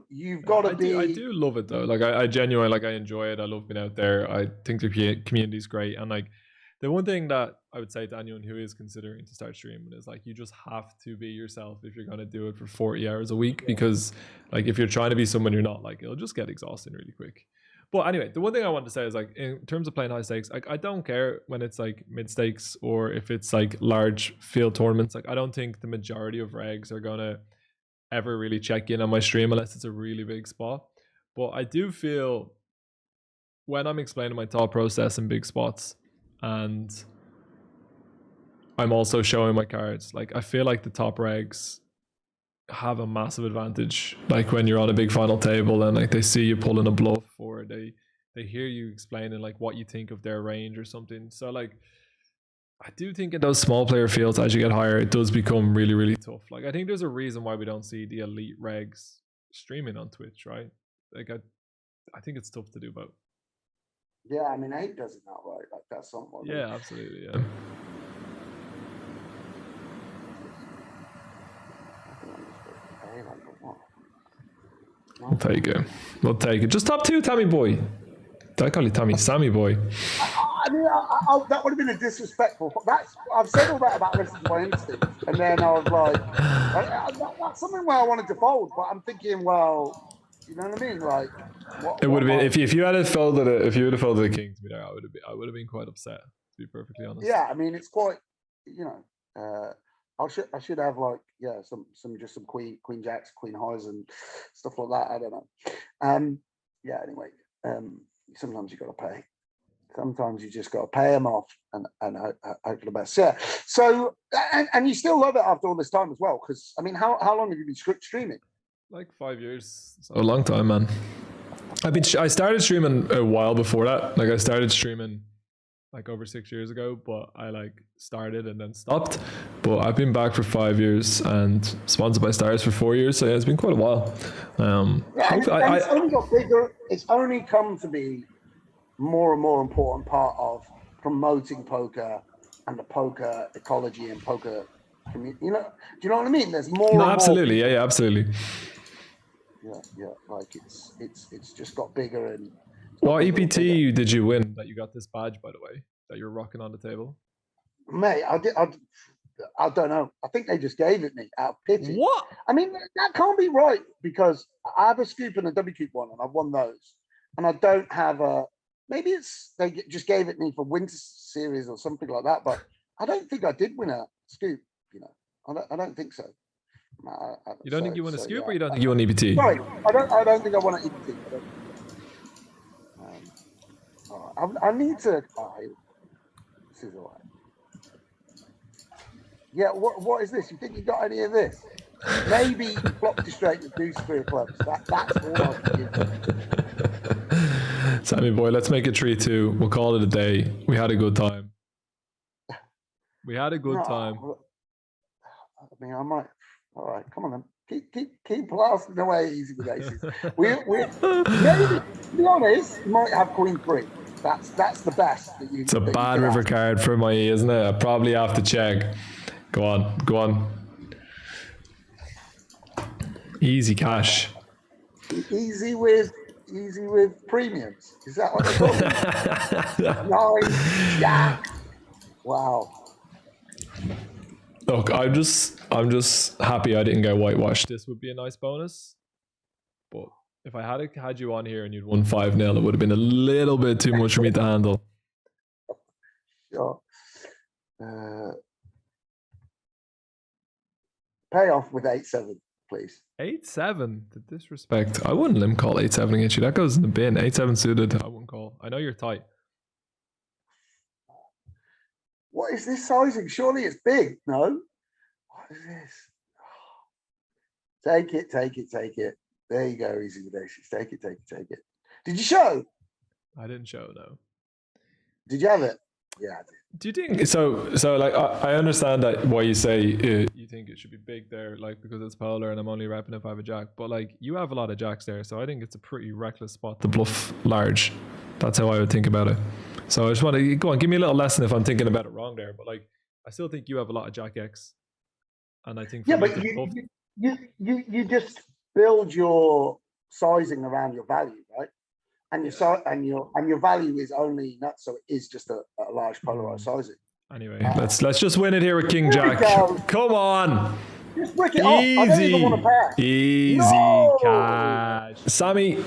You've got to be. I do love it though. Like I genuinely like I enjoy it. I love being out there. I think the community is great. And like the one thing that I would say to anyone who is considering to start streaming is like you just have to be yourself if you're gonna do it for 40 hours a week. Because like if you're trying to be someone you're not, like it'll just get exhausting really quick. But anyway, the one thing I want to say is like in terms of playing high stakes, like I don't care when it's like mid stakes or if it's like large field tournaments. Like I don't think the majority of regs are gonna ever really check in on my stream unless it's a really big spot. But I do feel when I'm explaining my thought process in big spots and I'm also showing my cards, like I feel like the top regs have a massive advantage. Like when you're on a big final table and like they see you pulling a bluff or they hear you explaining like what you think of their range or something. So like I do think in those small player fields as you get higher it does become really, really tough. Like I think there's a reason why we don't see the elite regs streaming on Twitch, right? Like I think it's tough to do both. Yeah, I mean, 8 does it not right. Like that's something. Yeah, absolutely. Yeah. I'll take it. We'll take it. Just top 2, Tommy boy. I call you Tommy, Sammy boy. I mean, that would have been a disrespectful. I've said all that about listening to my instincts, and then I was like, that's something where I wanted to fold, but I'm thinking, well, you know what I mean? Like, it would have been if you had folded it. If you would have folded the king to me there, I would have been quite upset. To be perfectly honest. Yeah, I mean, it's quite, I should have like some queen jacks, queen highs, and stuff like that. I don't know. Yeah. Anyway, sometimes you got to pay. Sometimes you just got to pay them off and hope for the best. Yeah. So and you still love it after all this time as well, because I mean, how long have you been streaming? Like 5 years. So a long time, man. I started streaming a while before that. Like I started streaming like over 6 years ago, but I like started and then stopped. But I've been back for 5 years and sponsored by Stars for 4 years. So yeah, it's been quite a while. It's only got bigger. It's only come to be more and more important part of promoting poker and the poker ecology and poker community. Do you know what I mean? There's more. No, absolutely. Yeah, absolutely. Yeah. Like it's just got bigger and. What EPT did you win that you got this badge, by the way, that you're rocking on the table? Mate, I don't know. I think they just gave it me out of pity. What? I mean, that can't be right because I have a scoop and a WQ one and I've won those. And I don't have a, maybe they just gave it me for Winter Series or something like that. But I don't think I did win a scoop, I don't think so. You don't think you won a scoop or you don't think you won EPT? Sorry, I don't think I won an EPT. I need to. This is all right. Yeah, what is this? You think you got any of this? Maybe flop to straight the deuce 3 of clubs. That's all I can give. Sammy boy, let's make it 3-2. We'll call it a day. We had a good time. Time. I mean, I might. All right, come on then. Keep blasting away, easy with aces. We maybe, to be honest, you might have queen 3. That's the best that you. It's a bad river card for my E, isn't it? I probably have to check. Go on. Easy cash. Easy with premiums. Is that what they're called? 9 jack. Wow. Look, I'm just happy I didn't get whitewashed. This would be a nice bonus, but if I had you on here and you'd won 5-0, it would have been a little bit too much for me to handle. Sure. Pay off with 8-7, please. 8-7? The disrespect. I wouldn't limp call 8-7 against you. That goes in the bin. 8-7 suited. I wouldn't call. I know you're tight. What is this sizing? Surely it's big. No. What is this? Take it, take it, take it. There you go, easy with aces. Take it, take it, take it. Did you show? I didn't show, no. Did you have it? Yeah, I did. Do you think so? So like, I understand that why you say you think it should be big there, like because it's polar and I'm only repping if I have a jack. But like, you have a lot of jacks there, so I think it's a pretty reckless spot to bluff large. That's how I would think about it. So I just want to go on, give me a little lesson if I'm thinking about it wrong there. But like, I still think you have a lot of jack X, and I think for Yeah, me but to bluff, you just build your sizing around your value, right? And your value is only nuts, so it is just a large polarized sizing. Anyway, let's just win it here with King Here we Jack. go. Come on. Just brick it off. I don't even want to pass. Easy No! cash. Sammy,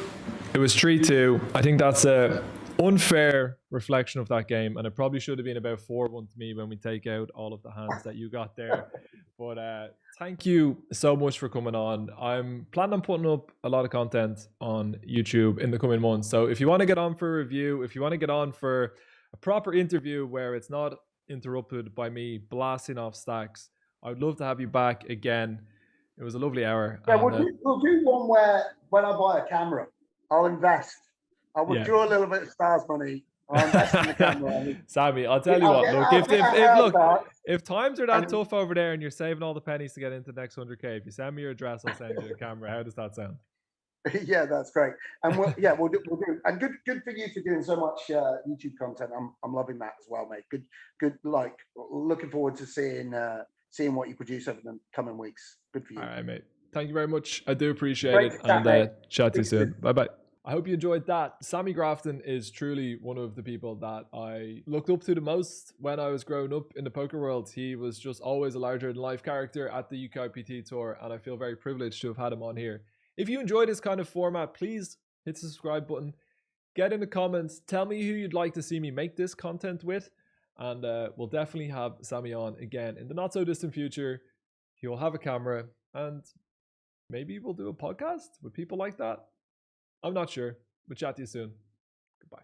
it was 3-2. I think that's a unfair reflection of that game, and it probably should have been about 4-1 to me when we take out all of the hands that you got there. But thank you so much for coming on. I'm planning on putting up a lot of content on YouTube in the coming months. So if you want to get on for a review, if you want to get on for a proper interview where it's not interrupted by me blasting off stacks, I would love to have you back again. It was a lovely hour. Yeah, we'll do one where when I buy a camera, I'll invest. I'll withdraw a little bit of stars money. I'll invest in the camera. Sammy, I'll tell you what. Look, if times are that tough over there and you're saving all the pennies to get into the next 100K, if you send me your address, I'll send you a camera. How does that sound? Yeah, that's great. And we'll do. And good for you for doing so much YouTube content. I'm loving that as well, mate. Good. Like, looking forward to seeing what you produce over the coming weeks. Good for you. All right, mate. Thank you very much. I do appreciate it. And chat to you soon. Bye-bye. I hope you enjoyed that. Sammy Grafton is truly one of the people that I looked up to the most when I was growing up in the poker world. He was just always a larger-than-life character at the UKPT Tour, and I feel very privileged to have had him on here. If you enjoy this kind of format, please hit the subscribe button. Get in the comments. Tell me who you'd like to see me make this content with, and we'll definitely have Sammy on again in the not-so-distant future. He will have a camera, and maybe we'll do a podcast with people like that. I'm not sure. We'll chat to you soon. Goodbye.